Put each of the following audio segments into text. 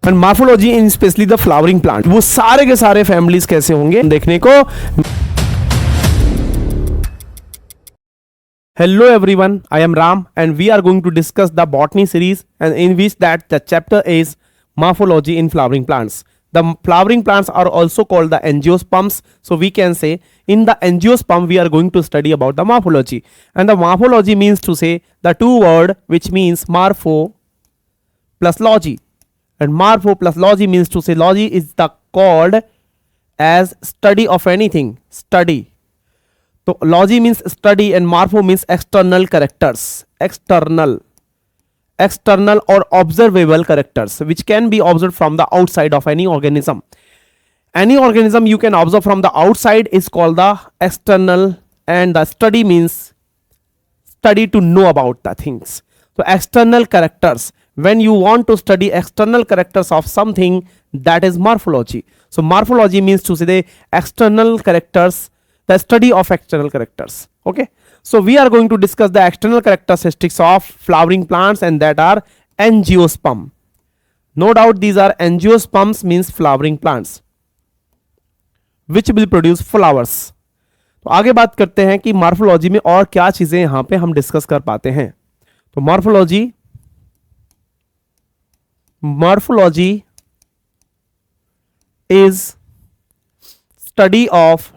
And morphology in specially the flowering plant, वो सारे के सारे फैमिलीज कैसे होंगे देखने को। Hello everyone, I am Ram and we are going to discuss the botany series and in which that the chapter is morphology in flowering plants. The flowering plants are also called the angiosperms. So we can say in the angiosperm we are going to study about the morphology. And the morphology means to say the two word which means morpho plus logy. And morpho plus logy means to say logy is the called as study of anything, study. तो logy means study and morpho means external characters, external और observable characters which can be observe from the outside of any organism. Any organism you can observe from the outside is called the external, and the study means study to know about the things. So external characters, when you want to study external characters of something, that is morphology. So morphology means to say the external characters, the study of external characters. Okay, so we are going to discuss the external characteristics of flowering plants and that are angiosperm. No doubt these are angiosperms means flowering plants which will produce flowers. तो आगे बात करते हैं कि morphology में और क्या चीजें यहां पे हम डिस्कस कर पाते हैं. तो morphology is study of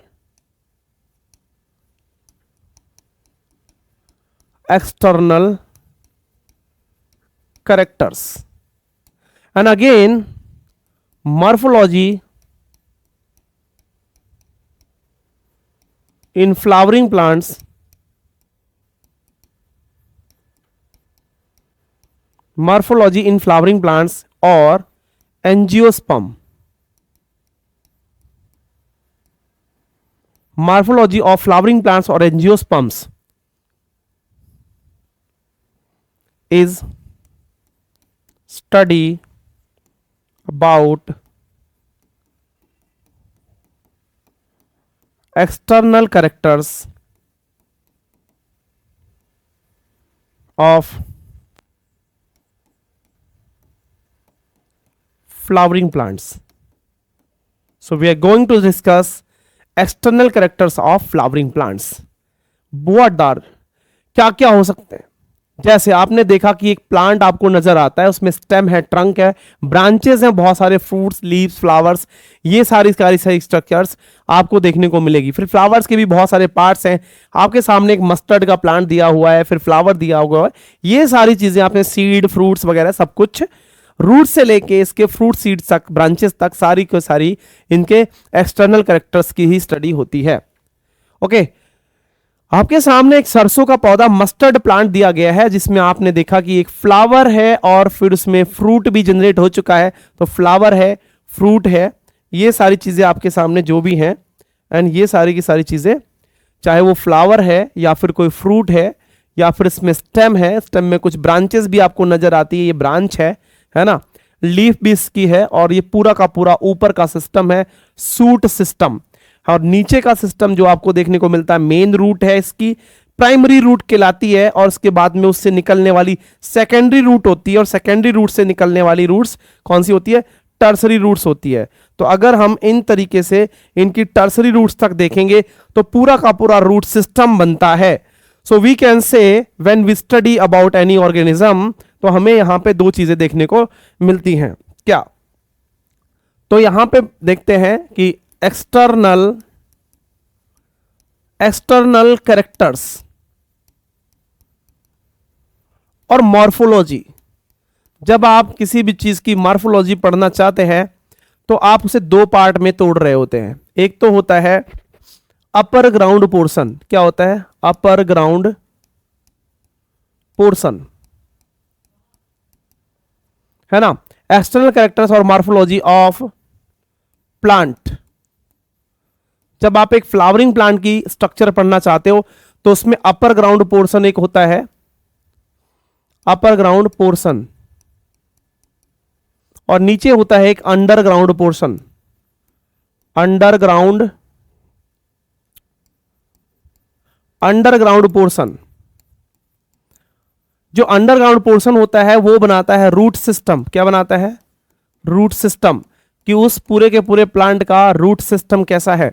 external characters, and again morphology in flowering plants or angiosperm. Morphology of flowering plants or angiosperms is study about external characters of flowering plants. So we are going to discuss external characters of flowering plants. What are, क्या क्या हो सकते हैं. जैसे आपने देखा कि एक प्लांट आपको नजर आता है, उसमें स्टेम है, ट्रंक है, ब्रांचेस हैं, बहुत सारे फ्रूट्स, लीव्स, फ्लावर्स, ये सारी स्ट्रक्चर्स आपको देखने को मिलेगी. फिर फ्लावर्स के भी बहुत सारे पार्ट्स हैं. आपके सामने एक मस्टर्ड का प्लांट दिया हुआ है, फिर फ्लावर दिया हुआ है. ये सारी चीजें आपने सीड, फ्रूट्स वगैरह सब कुछ, रूट से लेके इसके फ्रूट सीड्स तक, ब्रांचेस तक, सारी की सारी इनके एक्सटर्नल कैरेक्टर्स की ही स्टडी होती है. ओके, आपके सामने एक सरसों का पौधा मस्टर्ड प्लांट दिया गया है, जिसमें आपने देखा कि एक फ्लावर है और फिर उसमें फ्रूट भी जनरेट हो चुका है. तो फ्लावर है, फ्रूट है, ये सारी चीजें आपके सामने जो भी हैं, एंड ये सारी की सारी चीजें, चाहे वो फ्लावर है या फिर कोई फ्रूट है या फिर इसमें स्टेम है, स्टेम में कुछ ब्रांचेस भी आपको नजर आती है, ये ब्रांच है ना, लीफ भी इसकी है, और ये पूरा का पूरा ऊपर का सिस्टम है सूट सिस्टम, और नीचे का सिस्टम जो आपको देखने को मिलता है मेन रूट है, इसकी प्राइमरी रूट कहलाती है, और उसके बाद में उससे निकलने वाली सेकेंडरी रूट होती है, और सेकेंडरी रूट से निकलने वाली रूट्स कौन सी होती है, टर्सरी रूट्स होती है. तो अगर हम इन तरीके से इनकी टर्सरी रूट्स तक देखेंगे तो पूरा का पूरा रूट सिस्टम बनता है. So we can say when we study about any organism, तो हमें यहां पे दो चीजें देखने को मिलती हैं. क्या, तो यहां पे देखते हैं कि एक्सटर्नल कैरेक्टर्स और मॉर्फोलॉजी. जब आप किसी भी चीज की मॉर्फोलॉजी पढ़ना चाहते हैं तो आप उसे दो पार्ट में तोड़ रहे होते हैं. एक तो होता है अपर ग्राउंड पोर्शन. क्या होता है अपर ग्राउंड पोर्शन, है ना. एक्सटर्नल कैरेक्टर्स और मॉर्फोलॉजी ऑफ प्लांट. जब आप एक फ्लावरिंग प्लांट की स्ट्रक्चर पढ़ना चाहते हो तो उसमें अपर ग्राउंड पोर्शन एक होता है, अपर ग्राउंड पोर्शन, और नीचे होता है एक अंडरग्राउंड पोर्शन, अंडरग्राउंड पोर्शन. जो अंडरग्राउंड पोर्शन होता है वो बनाता है रूट सिस्टम. क्या बनाता है, रूट सिस्टम, कि उस पूरे के पूरे प्लांट का रूट सिस्टम कैसा है।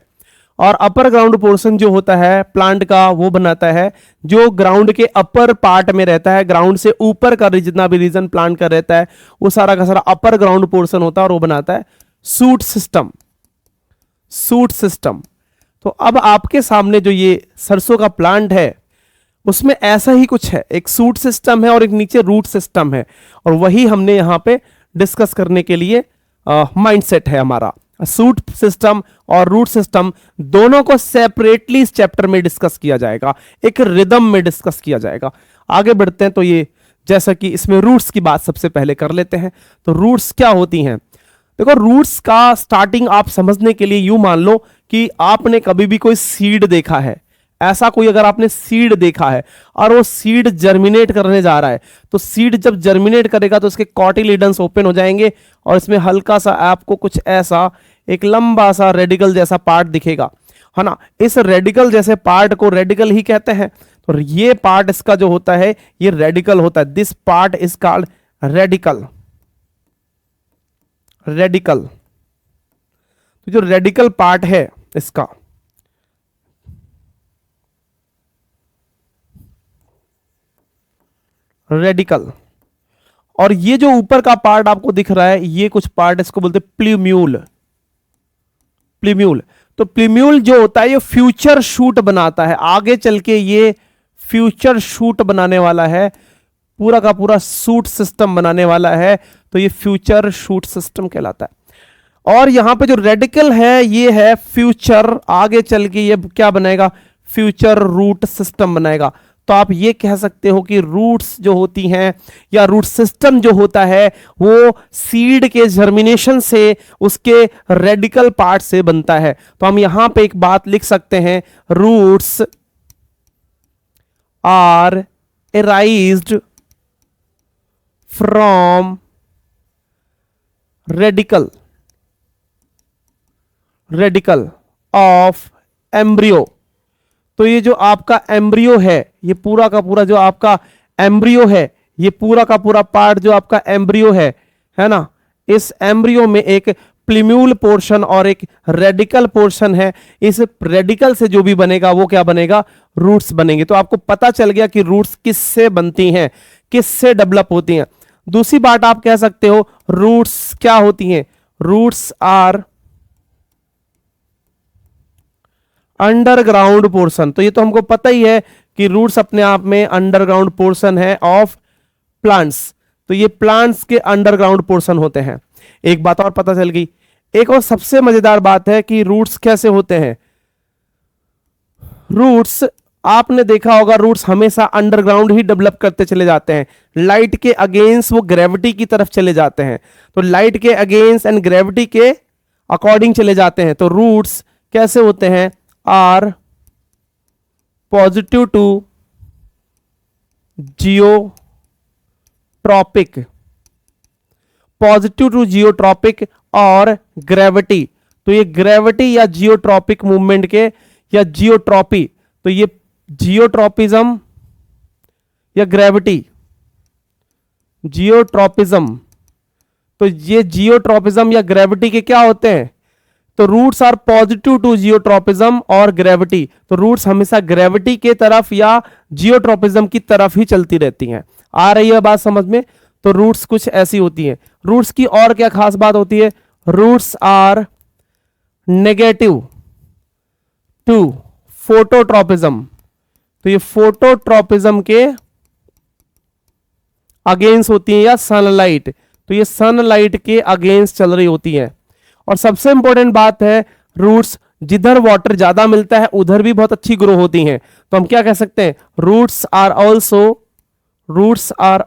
और अपर ग्राउंड पोर्शन जो होता है प्लांट का वो बनाता है जो ग्राउंड के अपर पार्ट में रहता है, ग्राउंड से ऊपर का जितना भी रीजन प्लांट का रहता है वो सारा का सारा अपर ग्राउंड पोर्शन होता है और वो बनाता है सूट सिस्टम। Shoot system. तो अब आपके सामने जो ये सरसों का प्लांट है उसमें ऐसा ही कुछ है, एक सूट सिस्टम है और एक नीचे रूट सिस्टम है, और वही हमने यहां पे डिस्कस करने के लिए माइंडसेट है हमारा। सूट सिस्टम और रूट सिस्टम दोनों को सेपरेटली इस चैप्टर में डिस्कस किया जाएगा, एक रिदम में डिस्कस किया जाएगा। आगे बढ़ते हैं तो ये जैसा कि इसमें रूट्स की बात सबसे पहले कर लेते हैं। तो रूट्स क्या होती हैं? देखो, रूट्स का स्टार्टिंग आप समझने के लिए यूं मान लो कि आपने कभी भी कोई सीड देखा है। ऐसा कोई अगर आपने सीड देखा है और वो सीड जर्मिनेट करने जा रहा है, तो सीड जब जर्मिनेट करेगा तो उसके कॉटिलिडन्स ओपन हो जाएंगे और इसमें हल्का सा आपको कुछ ऐसा एक लंबा सा रेडिकल जैसा पार्ट दिखेगा, है ना। इस रेडिकल जैसे पार्ट को रेडिकल ही कहते हैं। तो ये पार्ट इसका जो होता है ये रेडिकल होता है। This part is called radical. Radical, तो जो रेडिकल पार्ट है इसका, रेडिकल, और ये जो ऊपर का पार्ट आपको दिख रहा है ये कुछ पार्ट इसको बोलते हैं प्ल्यूम्यूल। प्ल्यूम्यूल, तो प्ल्यूम्यूल जो होता है ये फ्यूचर शूट बनाता है, आगे चल के ये फ्यूचर शूट बनाने वाला है, पूरा का पूरा सूट सिस्टम बनाने वाला है। तो ये फ्यूचर शूट सिस्टम कहलाता है। और यहां पे जो रेडिकल है ये है फ्यूचर, आगे चल के ये क्या बनाएगा? फ्यूचर रूट सिस्टम बनाएगा। तो आप ये कह सकते हो कि रूट्स जो होती हैं या रूट सिस्टम जो होता है वो सीड के जर्मिनेशन से उसके रेडिकल पार्ट से बनता है। तो हम यहां पे एक बात लिख सकते हैं, roots are arised from radicle of embryo. तो ये जो आपका एम्ब्रियो है, ये पूरा का पूरा जो आपका एम्ब्रियो है, ये पूरा का पूरा पार्ट जो आपका एम्ब्रियो है ना, इस एम्ब्रियो में एक प्ल्यूम्यूल पोर्शन और एक रेडिकल पोर्शन है। इस रेडिकल से जो भी बनेगा वो क्या बनेगा? रूट्स बनेंगे। तो आपको पता चल गया कि रूट्स किससे बनती हैं, किससे डेवलप होती हैं। दूसरी बात आप कह सकते हो रूट्स क्या होती हैं? Roots are underground portion. तो ये तो हमको पता ही है कि रूट्स अपने आप में अंडरग्राउंड पोर्शन है ऑफ प्लांट्स। तो ये प्लांट्स के अंडरग्राउंड पोर्शन होते हैं। एक बात और पता चल गई। एक और सबसे मजेदार बात है कि रूट्स कैसे होते हैं। रूट्स आपने देखा होगा, रूट्स हमेशा अंडरग्राउंड ही डेवलप करते चले जाते हैं। लाइट के अगेंस्ट वो ग्रेविटी की तरफ चले जाते हैं। तो लाइट के अगेंस्ट एंड ग्रेविटी के अकॉर्डिंग चले जाते हैं। तो रूट्स कैसे होते हैं? Are positive to geotropic, positive to geotropic और ग्रेविटी। तो ये ग्रेविटी या जियोट्रॉपिक मूवमेंट के या जियोट्रॉपी, तो ये जियोट्रॉपिज्म या ग्रेविटी, जियोट्रॉपिज्म, तो ये जियोट्रॉपिज्म या ग्रेविटी के क्या होते हैं? तो roots are positive to geotropism और ग्रेविटी। तो रूट्स हमेशा ग्रेविटी के तरफ या जियोट्रॉपिज्म की तरफ ही चलती रहती हैं। आ रही है बात समझ में? तो रूट्स कुछ ऐसी होती हैं। रूट्स की और क्या खास बात होती है? Roots are negative to phototropism. तो ये फोटोट्रॉपिज्म के अगेंस्ट होती है, या सनलाइट, तो ये सनलाइट के अगेंस्ट चल रही होती है। और सबसे इंपॉर्टेंट बात है, रूट्स जिधर वाटर ज्यादा मिलता है उधर भी बहुत अच्छी ग्रो होती हैं। तो हम क्या कह सकते हैं? Roots are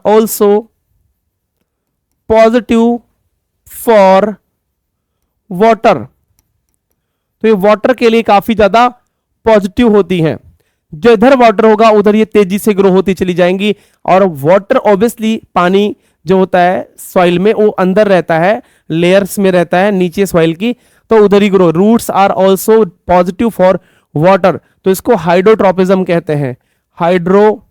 also positive for water. तो ये वाटर के लिए काफी ज्यादा पॉजिटिव होती हैं। जो इधर वाटर होगा उधर ये तेजी से ग्रो होती चली जाएंगी। और वाटर ऑब्वियसली पानी जो होता है सॉइल में वो अंदर रहता है, लेयर्स में रहता है नीचे सॉइल की, तो उधर ही grow. Roots are also positive for water. तो इसको हाइड्रोट्रोपिज्म कहते हैं, हाइड्रोट्रोपिज्म।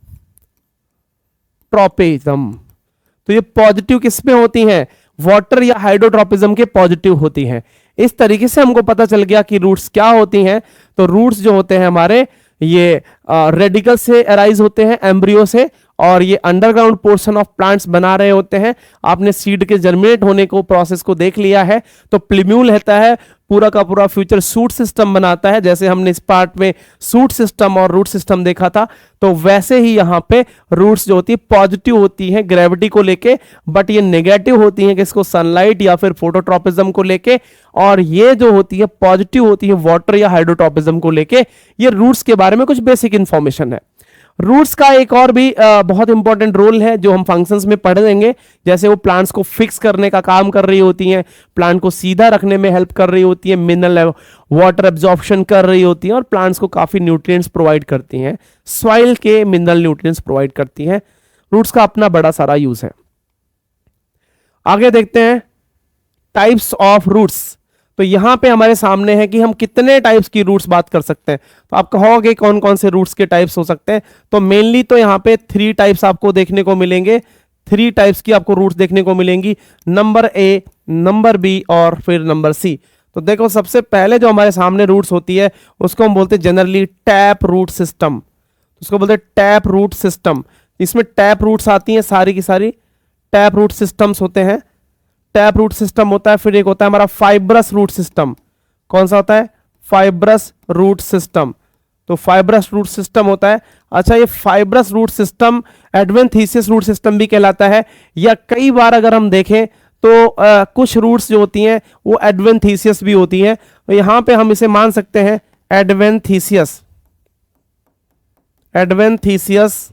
तो ये पॉजिटिव किस में होती हैं? वाटर या हाइड्रोट्रोपिज्म के पॉजिटिव होती हैं। इस तरीके से हमको पता चल गया कि रूट्स क्या होती हैं। तो रूट्स जो होते हैं हमारे ये रेडिकल से अराइज होते हैं, एम्ब्रियो से, और ये अंडरग्राउंड पोर्शन ऑफ प्लांट्स बना रहे होते हैं। आपने सीड के जर्मिनेट होने को प्रोसेस को देख लिया है। तो प्लीम्यूल रहता है, पूरा का पूरा फ्यूचर सूट सिस्टम बनाता है, जैसे हमने इस पार्ट में सूट सिस्टम और रूट सिस्टम देखा था। तो वैसे ही यहां पे रूट्स जो होती है पॉजिटिव होती हैं ग्रेविटी को लेके, बट ये नेगेटिव होती हैं किसको, सनलाइट या फिर फोटोट्रोपिज्म को लेके, और ये जो होती है पॉजिटिव होती है वाटर या हाइड्रोट्रोपिज्म को लेके। ये रूट्स के बारे में कुछ बेसिक इंफॉर्मेशन है। रूट्स का एक और भी बहुत इंपॉर्टेंट रोल है जो हम फंक्शंस में पढ़ लेंगे, जैसे वो प्लांट्स को फिक्स करने का काम कर रही होती हैं, प्लांट को सीधा रखने में हेल्प कर रही होती है, मिनरल वाटर एब्जॉर्प्शन कर रही होती हैं, और प्लांट्स को काफी न्यूट्रिएंट्स प्रोवाइड करती हैं, सॉइल के मिनरल न्यूट्रिएंट्स प्रोवाइड करती हैं। रूट्स का अपना बड़ा सारा यूज है। आगे देखते हैं टाइप्स ऑफ रूट्स। तो यहां पे हमारे सामने है कि हम कितने टाइप्स की रूट्स बात कर सकते हैं। तो आप कहोगे कौन कौन से रूट्स के टाइप्स हो सकते हैं, तो मेनली तो यहां पे 3 टाइप्स आपको देखने को मिलेंगे। 3 टाइप्स की आपको रूट्स देखने को मिलेंगी, नंबर ए, नंबर बी और फिर नंबर सी। तो देखो सबसे पहले जो हमारे सामने रूट्स होती है उसको हम बोलते हैं जनरली टैप रूट सिस्टम। उसको बोलते हैं टैप रूट सिस्टम। इसमें टैप रूट्स आती हैं सारी की सारी, टैप रूट सिस्टम्स होते हैं। टैप रूट सिस्टम होता है, फिर एक होता है हमारा फाइब्रस रूट सिस्टम। कौन सा होता है, फाइब्रस रूट सिस्टम। तो फाइब्रस रूट सिस्टम होता है। अच्छा, ये fibrous root system adventitious root system भी कहलाता है, या कई बार अगर हम देखें तो कुछ रूट्स जो होती हैं वो एडवेंथीसियस भी होती हैं। तो यहां पे हम इसे मान सकते हैं एडवेंथीसियस, एडवेंथीसियस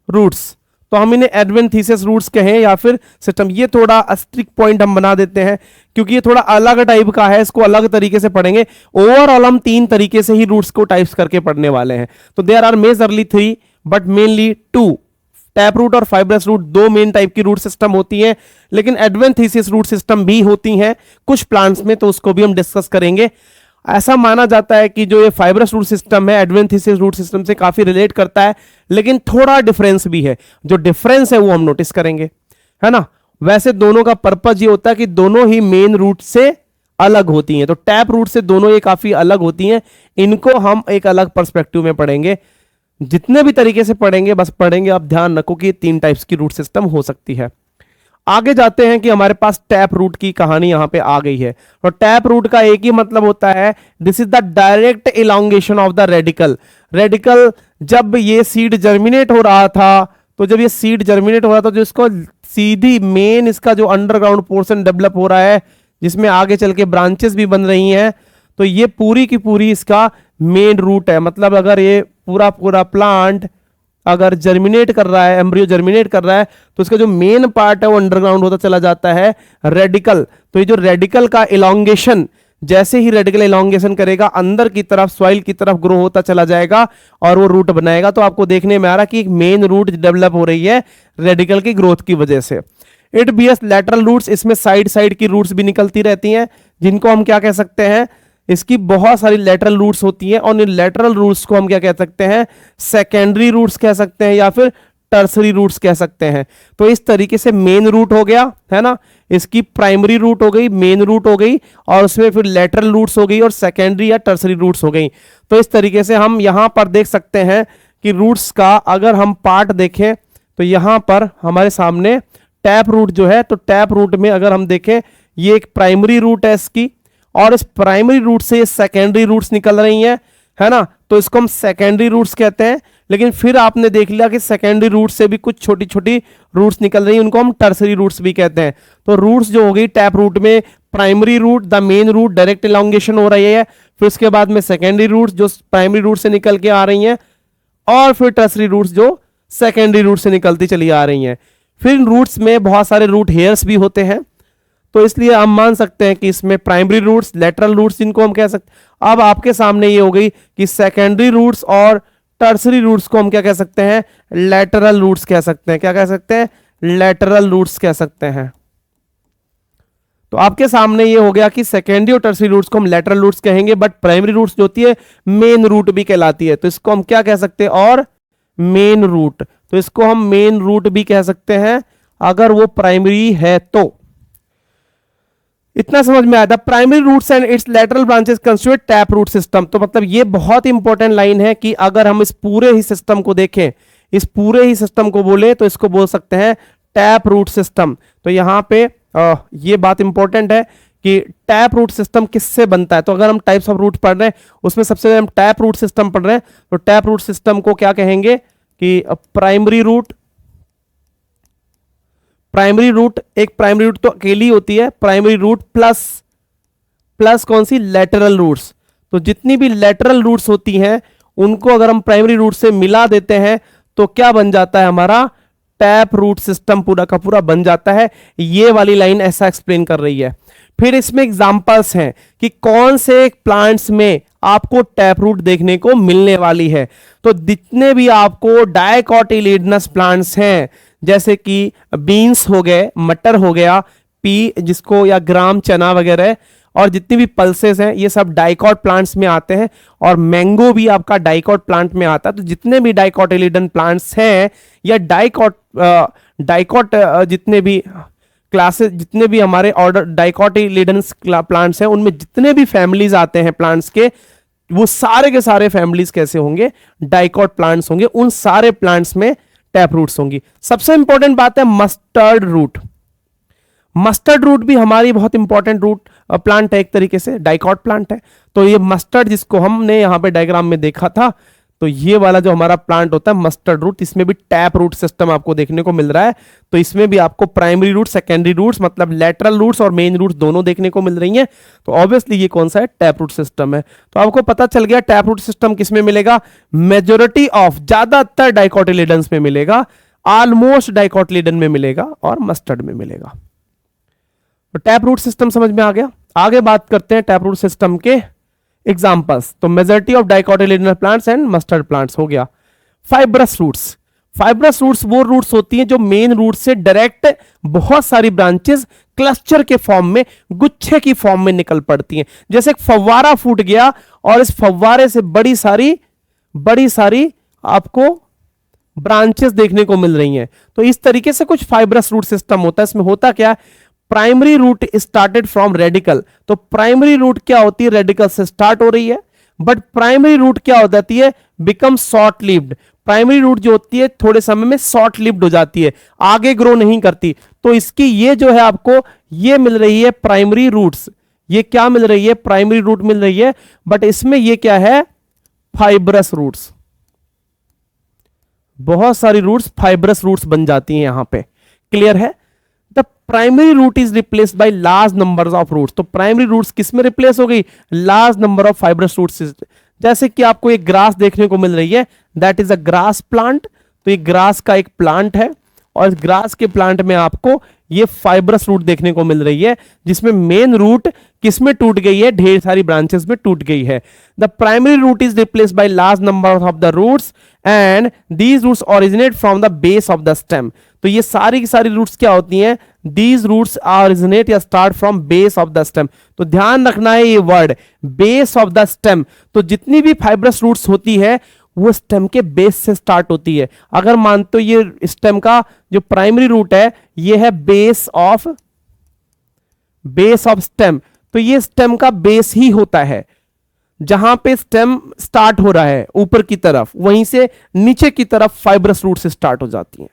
रूट्स। तो हम इन्हें एडवेंथीसियस रूट्स कहें या फिर सिस्टम, ये थोड़ा स्ट्रिक्ट पॉइंट हम बना देते हैं क्योंकि ये थोड़ा अलग टाइप का है, इसको अलग तरीके से पढ़ेंगे। ओवरऑल हम 3 तरीके से ही रूट्स को टाइप्स करके पढ़ने वाले हैं। तो there are majorly 3 but mainly 2। Tap root और फाइब्रस रूट 2 मेन टाइप की रूट सिस्टम होती हैं, लेकिन एडवेंथीसियस रूट सिस्टम भी होती हैं कुछ प्लांट्स में, तो उसको भी हम डिस्कस करेंगे। ऐसा माना जाता है कि जो ये फाइब्रस रूट सिस्टम है एडवेंथीसियस रूट सिस्टम से काफी रिलेट करता है, लेकिन थोड़ा डिफरेंस भी है। जो डिफरेंस है वो हम नोटिस करेंगे, है ना। वैसे दोनों का पर्पज ये होता है कि दोनों ही मेन रूट से अलग होती हैं। तो टैप रूट से दोनों ये काफी अलग होती हैं, इनको हम एक अलग पर्सपेक्टिव में पढ़ेंगे। जितने भी तरीके से पढ़ेंगे बस पढ़ेंगे, आप ध्यान रखो कि 3 टाइप्स की रूट सिस्टम हो सकती है। आगे जाते हैं कि हमारे पास टैप रूट की कहानी यहां पे आ गई है। तो टैप रूट का एक ही मतलब होता है, this is the direct elongation of the radical. Radical जब ये सीड जर्मिनेट हो रहा था, तो जब ये सीड जर्मिनेट हो रहा था तो इसको सीधी मेन इसका जो अंडरग्राउंड पोर्शन डेवलप हो रहा है, जिसमें आगे चल के ब्रांचेस भी बन रही हैं, तो ये पूरी की पूरी इसका मेन रूट है। मतलब अगर ये पूरा पूरा प्लांट अगर जर्मिनेट कर रहा है, एम्ब्रियो जर्मिनेट कर रहा है, तो इसका जो मेन पार्ट है वो अंडरग्राउंड होता चला जाता है रेडिकल। तो ये जो रेडिकल का इलांगेशन, जैसे ही रेडिकल इलांगेशन करेगा अंदर की तरफ सॉइल की तरफ ग्रो होता चला जाएगा और वो रूट बनाएगा। तो आपको देखने में आ रहा कि एक मेन रूट डेवलप हो रही है रेडिकल की ग्रोथ की वजह से। इट बीएस लैटरल रूट्स, इसमें साइड साइड की रूट्स भी निकलती रहती हैं, जिनको हम क्या कह सकते हैं, इसकी बहुत सारी लेटरल रूट्स होती हैं, और इन लेटरल रूट्स को हम क्या कह सकते हैं, सेकेंडरी रूट्स कह सकते हैं या फिर टर्सरी रूट्स कह सकते हैं। तो इस तरीके से मेन रूट हो गया, है ना, इसकी प्राइमरी रूट हो गई, मेन रूट हो गई, और उसमें फिर लेटरल रूट्स हो गई और सेकेंडरी या टर्सरी रूट्स हो गई। तो इस तरीके से हम यहां पर देख सकते हैं कि रूट्स का अगर हम पार्ट देखें तो यहां पर हमारे सामने टैप रूट जो है, तो टैप रूट में अगर हम देखें ये एक प्राइमरी रूट है इसकी, और इस प्राइमरी रूट से ये सेकेंडरी रूट्स निकल रही हैं, है ना, तो इसको हम सेकेंडरी रूट्स कहते हैं। लेकिन फिर आपने देख लिया कि सेकेंडरी रूट से भी कुछ छोटी छोटी रूट्स निकल रही हैं, उनको हम टर्सरी रूट्स भी कहते हैं। तो रूट्स जो हो गई टैप रूट में, primary root the main root direct elongation हो रही है, फिर उसके बाद में सेकेंडरी रूट्स जो प्राइमरी रूट से निकल के आ रही हैं, और फिर टर्सरी रूट्स जो सेकेंडरी रूट से निकलती चली आ रही हैं। फिर इन रूट्स में बहुत सारे रूट हेयर्स भी होते हैं, तो इसलिए हम मान सकते हैं कि इसमें प्राइमरी रूट्स, लेटरल रूट्स जिनको हम कह सकते हैं। अब आपके सामने ये हो गई कि सेकेंडरी रूट्स और टर्सरी रूट्स को हम क्या कह सकते हैं, लेटरल रूट्स कह सकते हैं। क्या कह सकते हैं, लेटरल रूट्स कह सकते हैं। तो आपके सामने ये हो गया कि सेकेंडरी और टर्सरी रूट्स को हम लेटरल रूट्स कहेंगे, बट प्राइमरी रूट्स जो होती है मेन रूट भी कहलाती है, तो इसको हम क्या कह सकते हैं, और मेन रूट, तो इसको हम मेन रूट भी कह सकते हैं। अगर वो प्राइमरी है तो। इतना समझ में आया था। Primary roots and its lateral branches constitute tap root system. तो मतलब ये बहुत इंपॉर्टेंट लाइन है कि अगर हम इस पूरे ही सिस्टम को देखें, इस पूरे ही सिस्टम को बोले तो इसको बोल सकते हैं टैप रूट सिस्टम। तो यहां पे ये बात इंपॉर्टेंट है कि टैप रूट सिस्टम किससे बनता है। तो अगर हम टाइप्स ऑफ रूट पढ़ रहे हैं उसमें सबसे पहले हम टैप रूट सिस्टम पढ़ रहे हैं, तो टैप रूट सिस्टम को क्या कहेंगे कि प्राइमरी रूट। प्राइमरी रूट, एक प्राइमरी रूट तो अकेली होती है, प्राइमरी रूट प्लस कौन सी, लेटरल रूट्स। तो जितनी भी लेटरल रूट्स होती हैं उनको अगर हम प्राइमरी रूट से मिला देते हैं तो क्या बन जाता है, हमारा टैप रूट सिस्टम पूरा का पूरा बन जाता है। ये वाली लाइन ऐसा एक्सप्लेन कर रही है। फिर इसमें एग्जांपल्स हैं कि कौन से प्लांट्स में आपको टैप रूट देखने को मिलने वाली है। तो जितने भी आपको डायकोटिलेडनस प्लांट्स हैं, जैसे कि बीन्स हो गए, मटर हो गया, पी जिसको या ग्राम चना वगैरह, और जितनी भी पल्सेस हैं ये सब डाइकॉट प्लांट्स में आते हैं, और मैंगो भी आपका डाइकॉट प्लांट में आता है। तो जितने भी डाइकोटिलेडन प्लांट्स हैं या डाइकॉट जितने भी क्लासेस, जितने भी हमारे ऑर्डर डाइकोटिलेडन्स प्लांट्स हैं, उनमें जितने भी फैमिलीज आते हैं प्लांट्स के, वो सारे के सारे फैमिलीज कैसे होंगे, डाइकॉट प्लांट्स होंगे। उन सारे प्लांट्स में टैप रूट्स होंगी। सबसे इंपॉर्टेंट बात है मस्टर्ड रूट। मस्टर्ड रूट भी हमारी बहुत इंपॉर्टेंट रूट प्लांट है, एक तरीके से डाइकॉट प्लांट है। तो ये मस्टर्ड जिसको हमने यहां पे डायग्राम में देखा था, तो ये वाला जो हमारा प्लांट होता है मस्टर्ड रूट, इसमें भी टैप रूट सिस्टम आपको देखने को मिल रहा है। तो इसमें भी आपको प्राइमरी रूट, सेकेंडरी रूट्स, मतलब लेटरल रूट्स और मेन रूट्स दोनों देखने को मिल रही हैं। तो ऑब्वियसली ये कौन सा है, टैप रूट सिस्टम है। तो आपको पता चल गया टैप रूट सिस्टम किसमें मिलेगा, मेजोरिटी ऑफ, ज्यादातर डाइकोटिलेडन्स में मिलेगा, ऑलमोस्ट डाइकोटिलेडन में मिलेगा और मस्टर्ड में मिलेगा। तो टैप रूट सिस्टम समझ में आ गया। आगे बात करते हैं टैप रूट सिस्टम के एग्जांपल्स। तो majority of dicotyledonous plants and mustard plants हो गया। Fibrous roots. फाइब्रस रूट्स वो रूट्स होती हैं जो मेन रूट से डायरेक्ट बहुत सारी ब्रांचेस क्लस्टर के फॉर्म में, गुच्छे की फॉर्म में निकल पड़ती हैं। जैसे एक फव्वारा फूट गया और इस फव्वारे से बड़ी सारी आपको ब्रांचेस देखने को मिल रही हैं। तो इस तरीके से कुछ फाइब्रस रूट सिस्टम होता है। इसमें होता क्या है, primary root started from radical. तो प्राइमरी रूट क्या होती है, रेडिकल से स्टार्ट हो रही है, बट प्राइमरी रूट क्या हो जाती है, become short lived. Primary root जो होती है थोड़े समय में शॉर्ट लिव्ड हो जाती है, आगे ग्रो नहीं करती। तो इसकी ये जो है आपको ये मिल रही है प्राइमरी रूट्स। ये क्या मिल रही है, प्राइमरी रूट मिल रही है, बट इसमें ये क्या है, फाइब्रस रूट्स। बहुत सारी रूट्स फाइब्रस रूट्स बन जाती हैं यहां पे। क्लियर है। The primary root is replaced by large number of roots. तो प्राइमरी रूट्स किसमें रिप्लेस हो गई, large number of fibrous roots. जैसे कि आपको एक ग्रास देखने को मिल रही है, that is a grass plant. तो ये ग्रास का एक प्लांट है और इस ग्रास के प्लांट में आपको ये फाइब्रस रूट देखने को मिल रही है, जिसमें मेन रूट किसमें टूट गई है, ढेर सारी ब्रांचेस में टूट गई है। The primary root is replaced by large number of the roots and these roots originate from the base of the stem. तो ये सारी की सारी रूट्स क्या होती हैं, दीज रूट्स ओरिजिनेट या start from base of the stem. तो ध्यान रखना है ये word, base of the stem. तो जितनी भी फाइब्रस रूट्स होती है वो स्टेम के बेस से स्टार्ट होती है। अगर मानते हो ये स्टेम का जो प्राइमरी रूट है ये है बेस ऑफ स्टेम, तो ये स्टेम का बेस ही होता है। जहां पे स्टेम स्टार्ट हो रहा है ऊपर की तरफ, वहीं से नीचे की तरफ फाइब्रस रूट से स्टार्ट हो जाती हैं।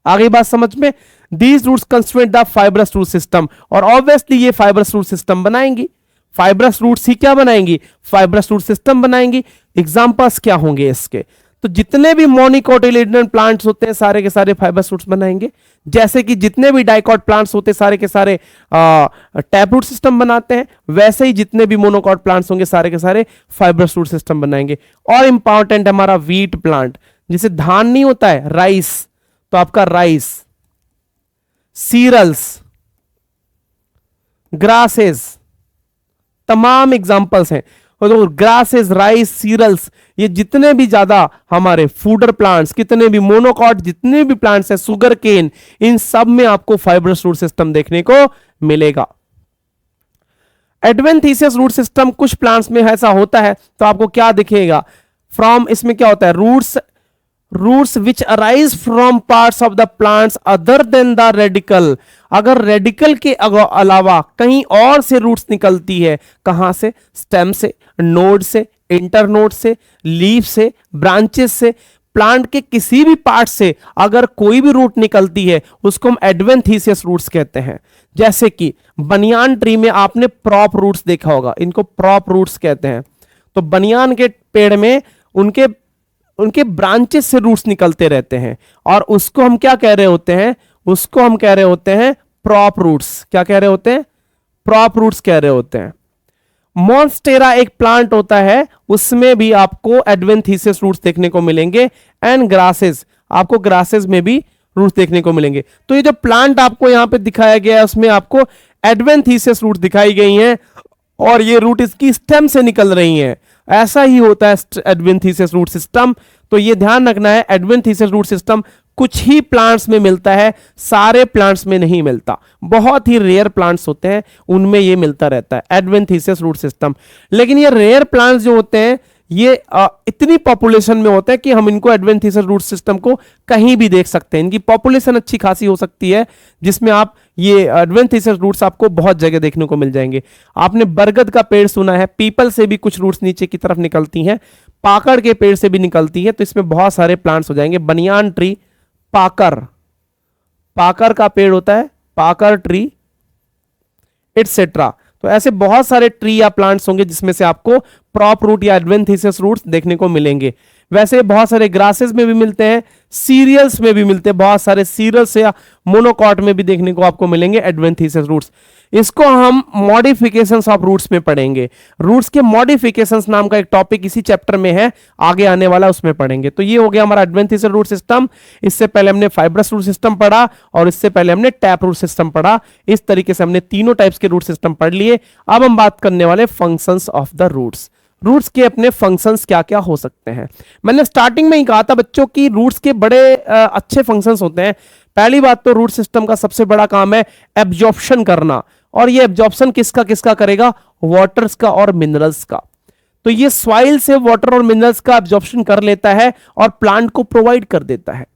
आगे बात समझ में, these roots constitute the fibrous root system. और ऑब्वियसली ये फाइब्रस रूट सिस्टम बनाएंगी, फाइब्रस रूट्स ही क्या बनाएंगी, फाइब्रस रूट सिस्टम बनाएंगी। एग्जांपल्स क्या होंगे इसके, तो जितने भी मोनिकोटिलेडनस प्लांट्स होते हैं सारे के सारे फाइब्रस रूट्स बनाएंगे। जैसे कि जितने भी डाइकॉट प्लांट्स होते हैं सारे के सारे टैप रूट सिस्टम बनाते हैं, वैसे ही जितने भी मोनोकॉट प्लांट्स होंगे सारे के सारे फाइब्रस रूट सिस्टम बनाएंगे। और इंपॉर्टेंट है हमारा वीट प्लांट, जिसे धान नहीं होता है, राइस। तो आपका राइस, सीरियल्स, ग्रासेस, तमाम एग्जांपल्स हैं। तो ग्रासेस, राइस, सीरियल्स, ये जितने भी ज्यादा हमारे फूडर प्लांट्स, कितने भी मोनोकॉट जितने भी प्लांट्स हैं, सुगर केन, इन सब में आपको फाइब्रस रूट सिस्टम देखने को मिलेगा। एडवेंथिसियस रूट सिस्टम कुछ प्लांट्स में ऐसा होता है। तो आपको क्या दिखेगा, फ्रॉम, इसमें क्या होता है, roots which arise from parts of the plants other than the radical. अगर रेडिकल के अलावा कहीं और से रूट्स निकलती है, कहां से? स्टेम से, नोड से, इंटरनोड से, लीफ से, ब्रांचेस से, प्लांट के किसी भी पार्ट से अगर कोई भी रूट निकलती है उसको हम एडवेंथीसियस रूट्स कहते हैं। जैसे कि बनियान ट्री में आपने प्रॉप रूट्स देखा होगा, इनको प्रॉप रूट्स कहते हैं। तो बनियान के पेड़ में उनके ब्रांचेस से रूट्स निकलते रहते हैं और उसको हम क्या कह रहे होते हैं? उसको हम कह रहे होते हैं प्रॉप रूट्स। क्या कह रहे होते हैं? प्रॉप रूट्स कह रहे होते हैं। मॉन्स्टेरा एक प्लांट होता है, उसमें भी आपको एडवेंथीसियस रूट्स देखने को मिलेंगे। एंड ग्रासेस, आपको ग्रासेस में भी रूट्स देखने को मिलेंगे। तो ये जो प्लांट आपको यहां पे दिखाया गया है उसमें आपको एडवेंथीसियस रूट दिखाई गई हैं और ये रूट इसकी स्टेम से निकल रही हैं। ऐसा ही होता है एडवेंथीसियस रूट सिस्टम। तो ये ध्यान रखना है, एडवेंथीसियस रूट सिस्टम कुछ ही प्लांट्स में मिलता है, सारे प्लांट्स में नहीं मिलता। बहुत ही रेयर प्लांट्स होते हैं उनमें ये मिलता रहता है एडवेंथीसियस रूट सिस्टम। लेकिन ये रेयर प्लांट्स जो होते हैं ये इतनी पॉपुलेशन में होते हैं कि हम इनको एडवेंथीसियस रूट सिस्टम को कहीं भी देख सकते हैं। इनकी पॉपुलेशन अच्छी खासी हो सकती है जिसमें आप ये एडवेंथीसियस रूट्स आपको बहुत जगह देखने को मिल जाएंगे। आपने बरगद का पेड़ सुना है, पीपल से भी कुछ रूट्स नीचे की तरफ निकलती हैं, पाकड़ के पेड़ से भी निकलती है। तो इसमें बहुत सारे प्लांट्स हो जाएंगे। बनियान ट्री, पाकर का पेड़ होता है, पाकर ट्री एटसेट्रा। तो ऐसे बहुत सारे ट्री या प्लांट्स होंगे जिसमें से आपको प्रॉप रूट या एडवेंथीसियस रूट्स देखने को मिलेंगे। वैसे बहुत सारे ग्रासेस में भी मिलते हैं, सीरियल्स में भी मिलते हैं, बहुत सारे सीरियल्स या मोनोकॉट में भी देखने को आपको मिलेंगे एडवेंथीसियस रूट्स। इसको हम मॉडिफिकेशंस ऑफ रूट्स में पढ़ेंगे। रूट्स के मॉडिफिकेशंस नाम का एक टॉपिक इसी चैप्टर में है, आगे आने वाला उसमें पढ़ेंगे। तो ये हो गया हमारा एडवेंथीसियस रूट सिस्टम। इससे पहले हमने फाइब्रस रूट सिस्टम पढ़ा और इससे पहले हमने टैप रूट सिस्टम पढ़ा। इस तरीके से हमने तीनों टाइप्स के रूट सिस्टम पढ़ लिए। अब हम बात करने वाले functions of the roots. Roots के अपने फंक्शंस क्या क्या हो सकते हैं। मैंने स्टार्टिंग में ही कहा था बच्चों की रूट्स के बड़े अच्छे फंक्शंस होते हैं। पहली बात तो रूट सिस्टम का सबसे बड़ा काम है एब्जॉर्प्शन करना, और ये एब्जॉर्प्शन किसका किसका करेगा? वाटर्स का और मिनरल्स का। तो ये सॉइल से वाटर और मिनरल्स का एब्जॉर्प्शन कर लेता है और प्लांट को प्रोवाइड कर देता है।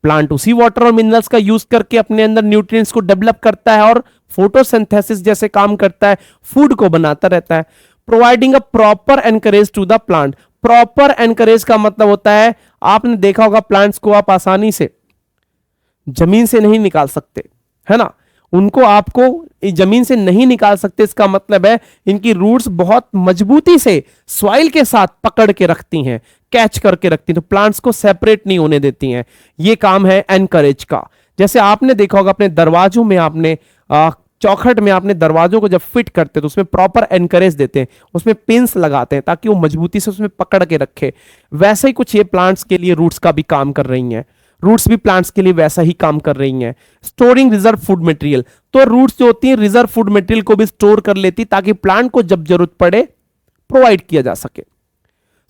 प्लांट उसी वाटर और मिनरल्स का यूज करके अपने अंदर न्यूट्रिएंट्स को डेवलप करता है और फोटोसिंथेसिस जैसे काम करता है, फूड को बनाता रहता है। Providing a proper anchorage to the plant. Proper anchorage का मतलब होता है, आपने देखा होगा प्लांट्स को आप आसानी से जमीन से नहीं निकाल सकते, है ना। उनको आपको जमीन से नहीं निकाल सकते, इसका मतलब है इनकी रूट्स बहुत मजबूती से सॉइल के साथ पकड़ के रखती हैं, कैच करके रखती हैं, तो प्लांट्स को सेपरेट नहीं होने देती हैं। ये काम है एनकरेज का। जैसे आपने देखा होगा अपने दरवाजों में, आपने चौखट में आपने दरवाजों को जब फिट करते हैं तो उसमें प्रॉपर एनकरेज देते हैं, उसमें पिंस लगाते हैं ताकि वो मजबूती से उसमें पकड़ के रखे। वैसे ही कुछ ये प्लांट्स के लिए रूट्स का भी काम कर रही हैं। रूट्स भी प्लांट्स के लिए वैसा ही काम कर रही हैं। स्टोरिंग रिजर्व फूड मटेरियल, तो रूट्स जो होती हैं रिजर्व फूड मटेरियल को भी स्टोर कर लेती ताकि प्लांट को जब जरूरत पड़े प्रोवाइड किया जा सके।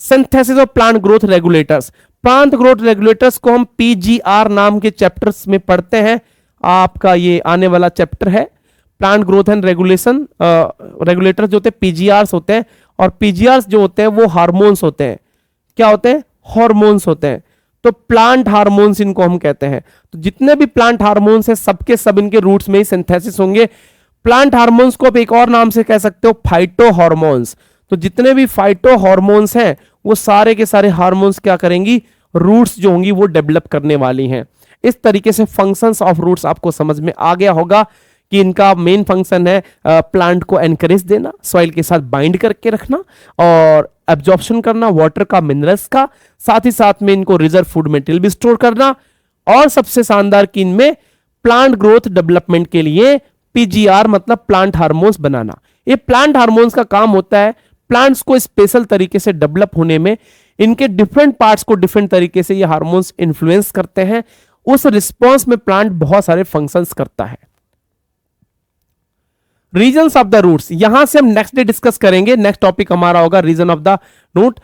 Synthesis of plant growth regulators, plant growth regulators को हम पीजीआर नाम के चैप्टर्स में पढ़ते हैं। आपका ये आने वाला चैप्टर है plant growth and regulation. Regulators जो होते हैं पीजीआर्स होते हैं, और पीजीआर्स जो होते हैं वो हार्मोन्स होते हैं। क्या होते हैं? हार्मोन्स होते हैं। तो प्लांट हार्मोन्स इनको हम कहते हैं। तो जितने भी प्लांट हार्मोन्स हैं सबके सब इनके रूट्स में ही सिंथेसिस होंगे। प्लांट हार्मोन्स को आप एक और नाम से कह सकते हो फाइटो हार्मोन्स। तो जितने भी फाइटो हार्मोन्स हैं वो सारे के सारे हार्मोन्स क्या करेंगी? रूट्स जो होंगी वो डेवलप करने वाली हैं। इस तरीके से फंक्शंस ऑफ रूट्स आपको समझ में आ गया होगा कि इनका मेन फंक्शन है प्लांट को एनकरेज देना, सॉइल के साथ बाइंड करके रखना और एब्जॉर्प्शन करना वाटर का, मिनरल्स का, साथ ही साथ में इनको रिजर्व फूड मटेरियल भी स्टोर करना, और सबसे शानदार कि इनमें प्लांट ग्रोथ डेवलपमेंट के लिए पीजीआर मतलब प्लांट हार्मोन्स बनाना। ये प्लांट हार्मोन्स का काम होता है प्लांट्स को स्पेशल तरीके से डेवलप होने में, इनके डिफरेंट पार्ट्स को डिफरेंट तरीके से ये हार्मोन्स इन्फ्लुएंस करते हैं। उस रिस्पॉन्स में प्लांट बहुत सारे फंक्शंस करता है। रीजन्स ऑफ द रूट्स, यहां से हम नेक्स्ट डे डिस्कस करेंगे। नेक्स्ट टॉपिक हमारा होगा region of the root,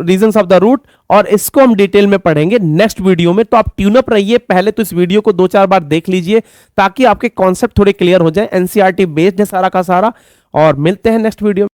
regions of the root, और इसको हम डिटेल में पढ़ेंगे नेक्स्ट वीडियो में। तो आप ट्यून अप रहिए, पहले तो इस वीडियो को 2-4 बार देख लीजिए ताकि आपके कॉन्सेप्ट थोड़े क्लियर हो जाए। एनसीईआरटी बेस्ड है सारा का सारा, और मिलते हैं नेक्स्ट वीडियो।